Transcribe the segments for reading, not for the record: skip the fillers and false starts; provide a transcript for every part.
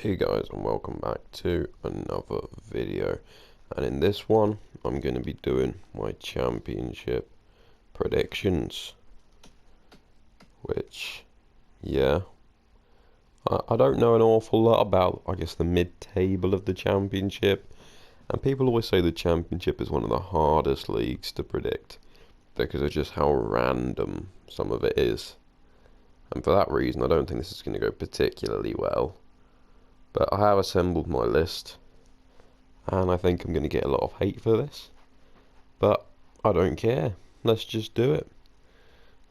Hey guys, and welcome back to another video, and in this one I'm going to be doing my championship predictions, which I don't know an awful lot about, I guess, the mid-table of the championship, and people always say the championship is one of the hardest leagues to predict because of just how random some of it is, and for that reason I don't think this is going to go particularly well. But I have assembled my list, and I think I'm going to get a lot of hate for this. But I don't care. Let's just do it.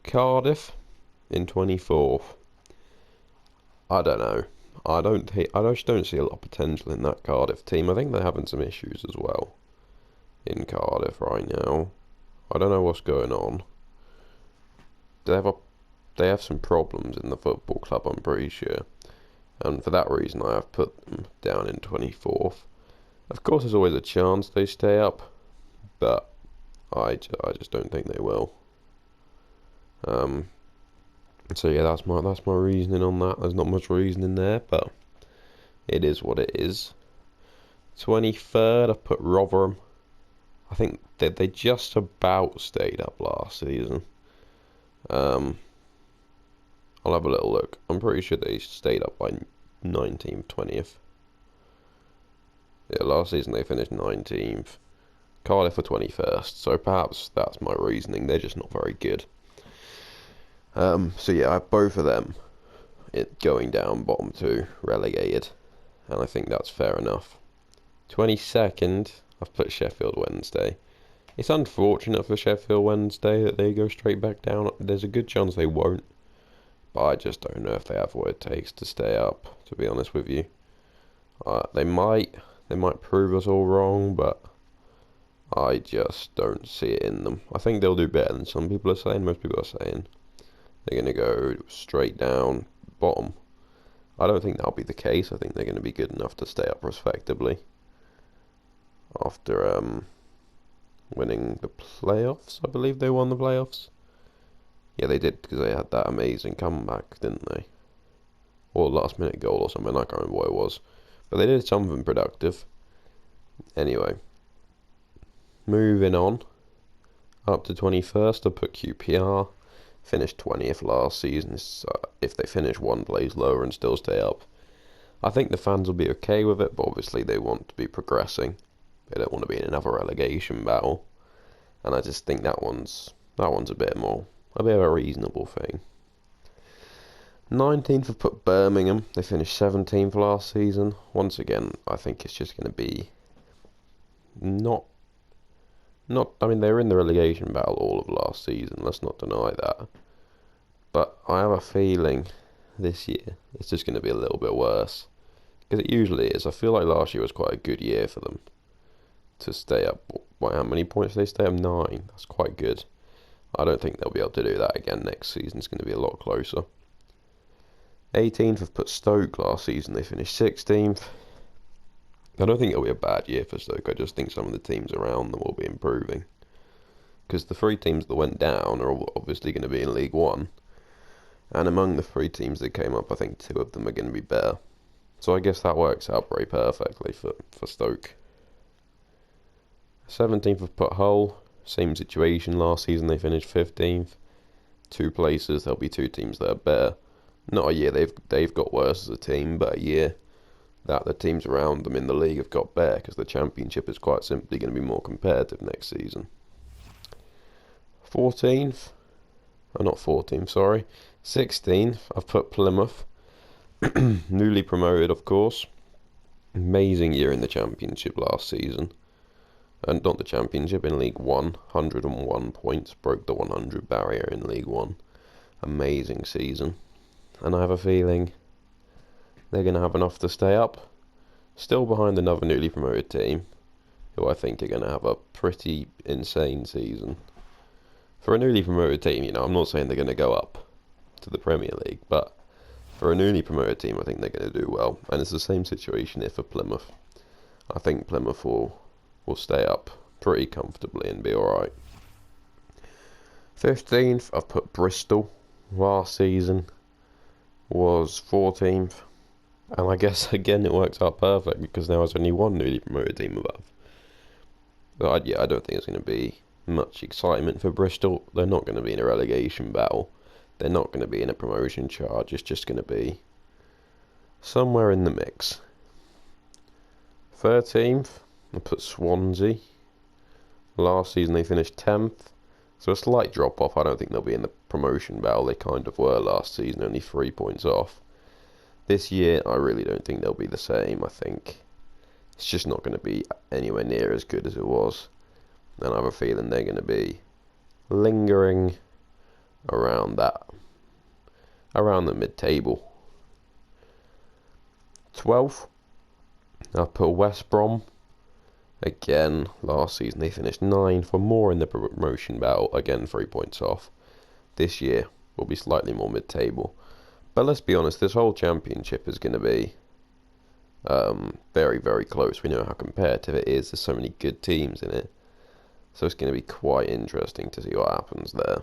Cardiff in 24th. I don't know. I just don't see a lot of potential in that Cardiff team. I think they're having some issues as well in Cardiff right now. I don't know what's going on. They have some problems in the football club, I'm pretty sure. And for that reason I have put them down in 24th. Of course there's always a chance they stay up, but I just don't think they will. So yeah, that's my reasoning on that. There's not much reasoning there, but it is what it is. 23rd, I've put Rotherham. I think that they just about stayed up last season. I'll have a little look. I'm pretty sure they stayed up by 19th, 20th. Yeah, last season they finished 19th. Cardiff were 21st, so perhaps that's my reasoning. They're just not very good. So yeah, I have both of them going down, bottom two, relegated. And I think that's fair enough. 22nd, I've put Sheffield Wednesday. It's unfortunate for Sheffield Wednesday that they go straight back down. There's a good chance they won't. But I just don't know if they have what it takes to stay up, to be honest with you. They might prove us all wrong, but I just don't see it in them. I think they'll do better than some people are saying. Most people are saying they're going to go straight down, bottom. I don't think that'll be the case. I think they're going to be good enough to stay up respectably after winning the playoffs. I believe they won the playoffs. Yeah, they did, because they had that amazing comeback, didn't they? Or last minute goal or something, I can't remember what it was. But they did something productive. Anyway, moving on. Up to 21st, I put QPR. Finished 20th last season. If they finish one place lower and still stay up, I think the fans will be okay with it, but obviously they want to be progressing. They don't want to be in another relegation battle. And I just think that one's a bit of a reasonable thing. 19th, I've put Birmingham. They finished 17th last season. Once again, I think it's just going to be not. I mean, they were in the relegation battle all of last season. Let's not deny that. But I have a feeling this year it's just going to be a little bit worse, because it usually is. I feel like last year was quite a good year for them to stay up. How many points did they stay up? 9. That's quite good. I don't think they'll be able to do that again next season. It's going to be a lot closer. 18th, I've put Stoke. Last season they finished 16th. I don't think it'll be a bad year for Stoke. I just think some of the teams around them will be improving, because the 3 teams that went down are obviously going to be in League One, and among the 3 teams that came up, I think 2 of them are going to be better. So I guess that works out very perfectly for Stoke. 17th, I've put Hull. Same situation. Last season they finished 15th. 2 places, there'll be 2 teams that are better. Not a year they've got worse as a team, but a year that the teams around them in the league have got better, because the championship is quite simply going to be more competitive next season. 14th, not 14th, sorry, 16th, I've put Plymouth. Newly promoted, of course. Amazing year in the championship last season. And not the championship, in League One. 101 points, broke the 100 barrier in League One. Amazing season. And I have a feeling they're going to have enough to stay up. Still behind another newly promoted team, who I think are going to have a pretty insane season. For a newly promoted team, I'm not saying they're going to go up to the Premier League, but for a newly promoted team, I think they're going to do well. And it's the same situation here for Plymouth. I think Plymouth will stay up pretty comfortably and be alright. 15th, I've put Bristol. Last season was 14th. And I guess again it works out perfect because now there's only one newly promoted team above. But yeah, I don't think there's going to be much excitement for Bristol. They're not going to be in a relegation battle. They're not going to be in a promotion charge. It's just going to be somewhere in the mix. 13th, I put Swansea. Last season they finished 10th. So a slight drop off. I don't think they'll be in the promotion battle. They kind of were last season, only 3 points off. This year, I really don't think they'll be the same. I think it's just not going to be anywhere near as good as it was. And I have a feeling they're going to be lingering around the mid-table. 12th, I put West Brom. Again, last season they finished 9th, for more in the promotion battle. Again, 3 points off. This year will be slightly more mid-table. But let's be honest, this whole championship is going to be very, very close. We know how competitive it is. There's so many good teams in it. So it's going to be quite interesting to see what happens there.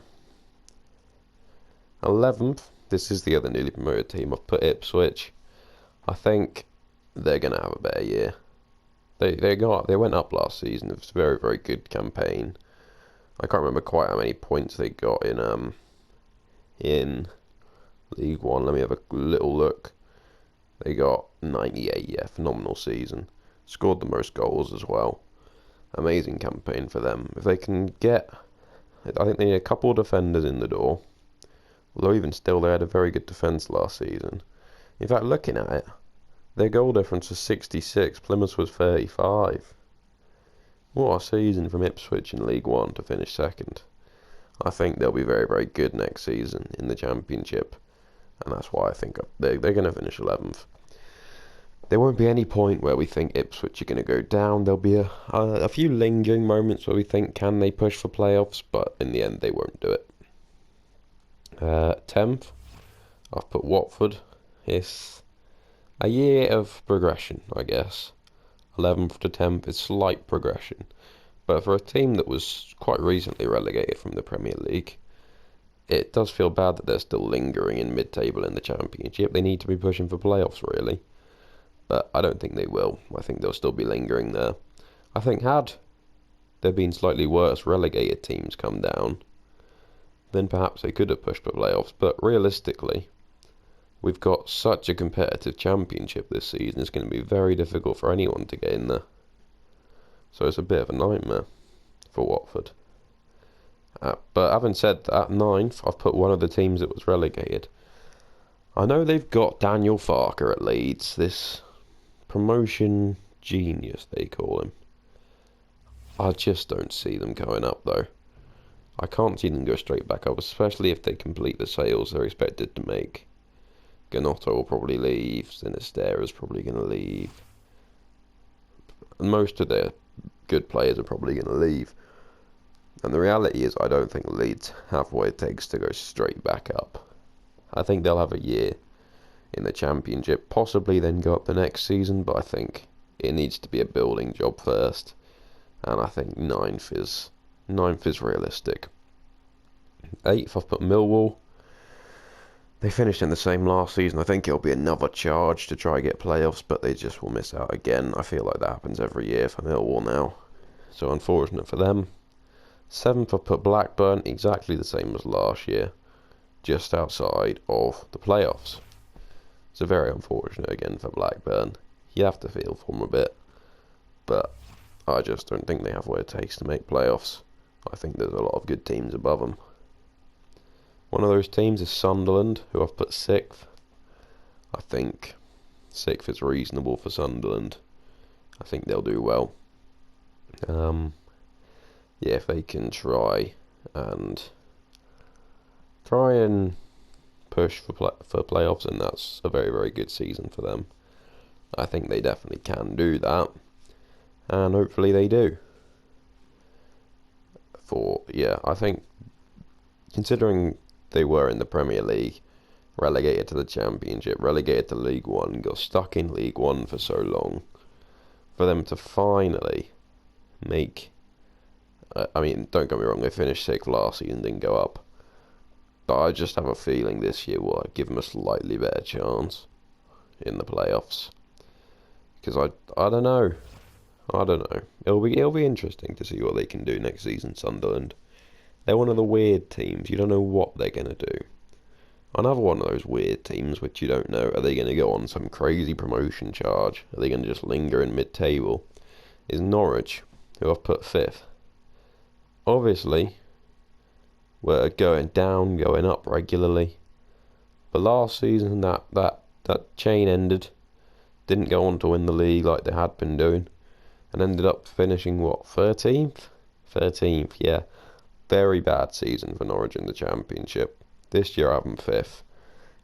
11th, this is the other newly promoted team. I've put Ipswich. I think they're going to have a better year. They went up last season. It was a very, very good campaign. I can't remember quite how many points they got in League One. Let me have a little look. They got 98, yeah, phenomenal season. Scored the most goals as well. Amazing campaign for them. If they can get, I think they need a couple of defenders in the door. Although even still, they had a very good defence last season. In fact, looking at it, their goal difference was 66. Plymouth was 35. What a season from Ipswich in League One to finish second. I think they'll be very, very good next season in the Championship. And that's why I think they're going to finish 11th. There won't be any point where we think Ipswich are going to go down. There'll be a few lingering moments where we think, can they push for playoffs? But in the end, they won't do it. 10th, I've put Watford. It's a year of progression, I guess. 11th to 10th is slight progression. But for a team that was quite recently relegated from the Premier League, it does feel bad that they're still lingering in mid-table in the Championship. They need to be pushing for playoffs, really. But I don't think they will. I think they'll still be lingering there. I think had there been slightly worse relegated teams come down, then perhaps they could have pushed for playoffs. But realistically, we've got such a competitive Championship this season. It's going to be very difficult for anyone to get in there. So it's a bit of a nightmare for Watford. But having said that, 9th, I've put one of the teams that was relegated. I know they've got Daniel Farker at Leeds, this promotion genius, they call him. I just don't see them going up, though. I can't see them go straight back up, especially if they complete the sales they're expected to make. Gnonto will probably leave, Sinisterra's probably going to leave. Most of their good players are probably going to leave. And the reality is, I don't think Leeds have what it takes to go straight back up. I think they'll have a year in the Championship, possibly then go up the next season, but I think it needs to be a building job first. And I think 9th is realistic. 8th, I've put Millwall. They finished in the same last season. I think it'll be another charge to try and get playoffs, but they just will miss out again. I feel like that happens every year for Millwall now. So unfortunate for them. 7th, I've put Blackburn, exactly the same as last year, just outside of the playoffs. So very unfortunate again for Blackburn. You have to feel for them a bit, but I just don't think they have what it takes to make playoffs. I think there's a lot of good teams above them. One of those teams is Sunderland, who I've put 6th. I think 6th is reasonable for Sunderland. I think they'll do well. Yeah, if they can try and push for playoffs, and that's a very, very good season for them. I think they definitely can do that, and hopefully they do. I think considering they were in the Premier League, relegated to the Championship, relegated to League One, got stuck in League One for so long, for them to finally make... I mean, don't get me wrong, they finished 6th last season, didn't go up. But I just have a feeling this year will give them a slightly better chance. in the playoffs. Because I don't know. I don't know. It'll be interesting to see what they can do next season, Sunderland. They're one of the weird teams. You don't know what they're going to do. Another one of those weird teams which you don't know, are they going to go on some crazy promotion charge? Are they going to just linger in mid-table? Is Norwich, who I've put 5th. Obviously, we're going down, going up regularly. But last season, that chain ended. Didn't go on to win the league like they had been doing. And ended up finishing, what, 13th? 13th, yeah. Very bad season for Norwich in the Championship. This year I have them 5th.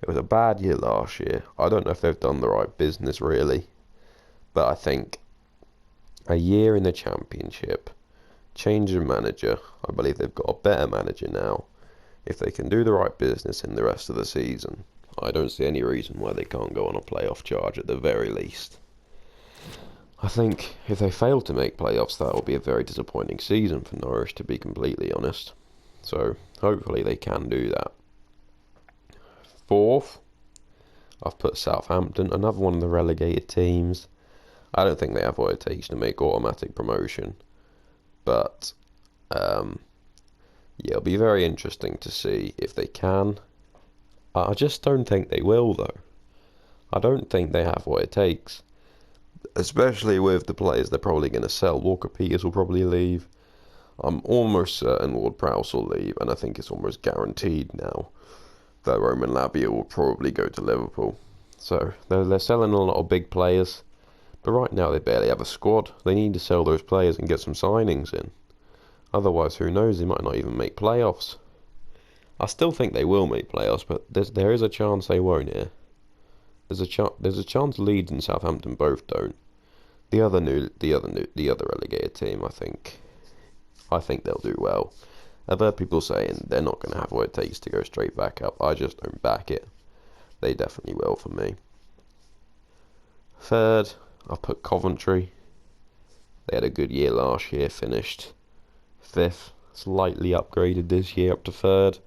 It was a bad year last year. I don't know if they've done the right business really. But I think a year in the Championship, change of manager. I believe they've got a better manager now. If they can do the right business in the rest of the season, I don't see any reason why they can't go on a playoff charge at the very least. I think if they fail to make playoffs, that will be a very disappointing season for Norwich, to be completely honest. So hopefully they can do that. 4th, I've put Southampton, another one of the relegated teams. I don't think they have what it takes to make automatic promotion. But, yeah, it'll be very interesting to see if they can. I just don't think they will, though. I don't think they have what it takes. Especially with the players they're probably going to sell. Walker Peters will probably leave. I'm almost certain Ward Prowse will leave, and I think it's almost guaranteed now that Roman Lavia will probably go to Liverpool. So they're selling a lot of big players, but right now they barely have a squad. They need to sell those players and get some signings in. Otherwise, who knows, they might not even make playoffs. I still think they will make playoffs, but there is a chance they won't here. There's a chance Leeds and Southampton both don't. The other relegated team, I think they'll do well. I've heard people saying they're not going to have what it takes to go straight back up. I just don't back it. They definitely will for me. 3rd, I've put Coventry. They had a good year last year, finished 5th, slightly upgraded this year up to 3rd.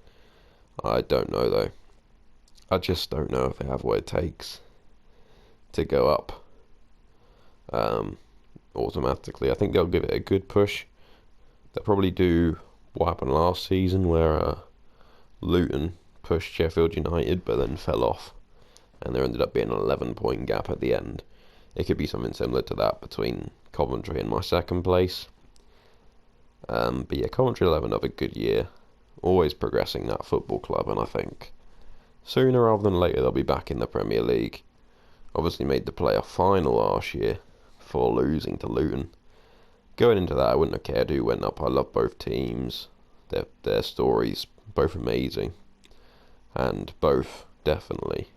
I don't know though. I just don't know if they have what it takes to go up automatically. I think they'll give it a good push. They'll probably do what happened last season, where Luton pushed Sheffield United but then fell off, and there ended up being an 11-point gap at the end. It could be something similar to that between Coventry and my 2nd place. But yeah, Coventry will have another good year. Always progressing, that football club, and I think sooner rather than later they'll be back in the Premier League. Obviously made the playoff final last year before losing to Luton. Going into that, I wouldn't have cared who went up. I love both teams. Their stories, both amazing, and both definitely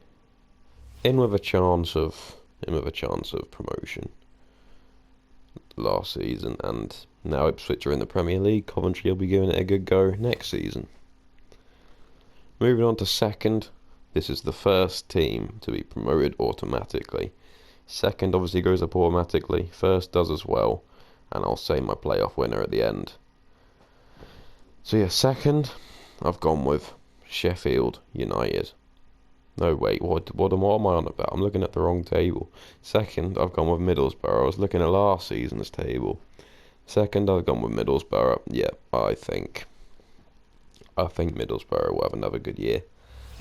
in with a chance of promotion last season, and now Ipswich are in the Premier League. Coventry will be giving it a good go next season. Moving on to 2nd, this is the first team to be promoted automatically. 2nd obviously goes up automatically. 1st does as well, and I'll say my playoff winner at the end. So yeah, 2nd, I've gone with Sheffield United. No, wait, what am I on about? I'm looking at the wrong table. 2nd, I've gone with Middlesbrough. I was looking at last season's table. 2nd, I've gone with Middlesbrough. Yeah, I think Middlesbrough will have another good year.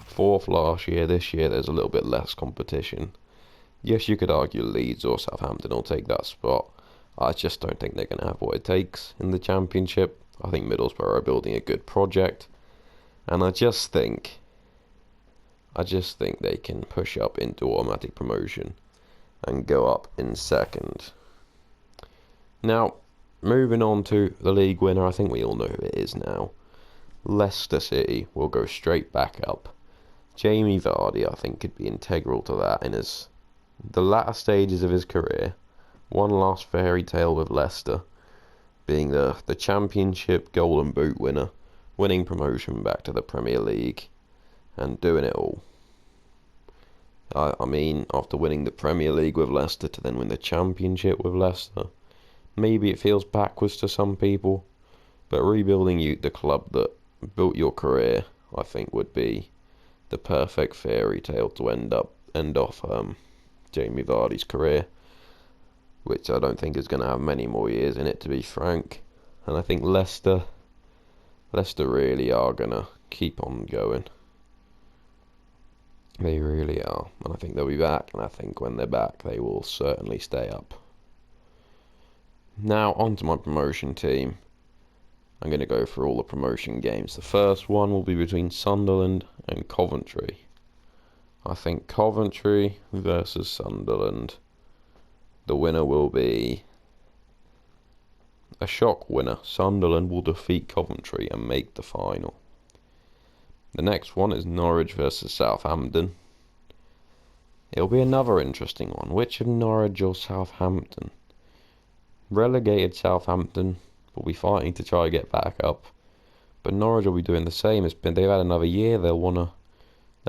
4th last year. This year there's a little bit less competition. Yes, you could argue Leeds or Southampton will take that spot. I just don't think they're going to have what it takes in the Championship. I think Middlesbrough are building a good project, and I just think they can push up into automatic promotion and go up in 2nd. Now, moving on to the league winner, I think we all know who it is now. Leicester City will go straight back up. Jamie Vardy, I think, could be integral to that in the latter stages of his career. One last fairy tale with Leicester, being the Championship Golden Boot winner, winning promotion back to the Premier League, and doing it all. I mean, after winning the Premier League with Leicester to then win the Championship with Leicester, maybe it feels backwards to some people, but rebuilding the club that built your career, I think, would be the perfect fairy tale to end off Jamie Vardy's career, which I don't think is going to have many more years in it, to be frank. And I think Leicester really are going to keep on going. They really are. And I think they'll be back, and I think when they're back, they will certainly stay up. Now, on to my promotion team. I'm going to go through all the promotion games. The first one will be between Sunderland and Coventry. I think Coventry versus Sunderland. The winner will be a shock winner. Sunderland will defeat Coventry and make the final. The next one is Norwich versus Southampton. It'll be another interesting one. Which of Norwich or Southampton? Relegated Southampton will be fighting to try to get back up, but Norwich will be doing the same. They've had another year. They'll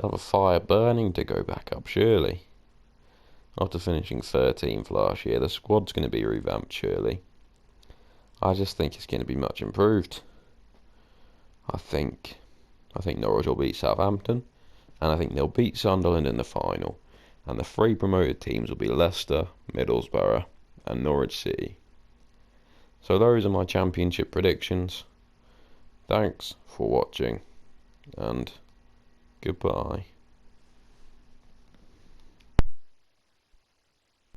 have a fire burning to go back up, surely. After finishing 13th last year, the squad's going to be revamped, surely. I just think it's going to be much improved. I think Norwich will beat Southampton, and I think they'll beat Sunderland in the final. And the 3 promoted teams will be Leicester, Middlesbrough, and Norwich City. So those are my championship predictions. Thanks for watching, and goodbye.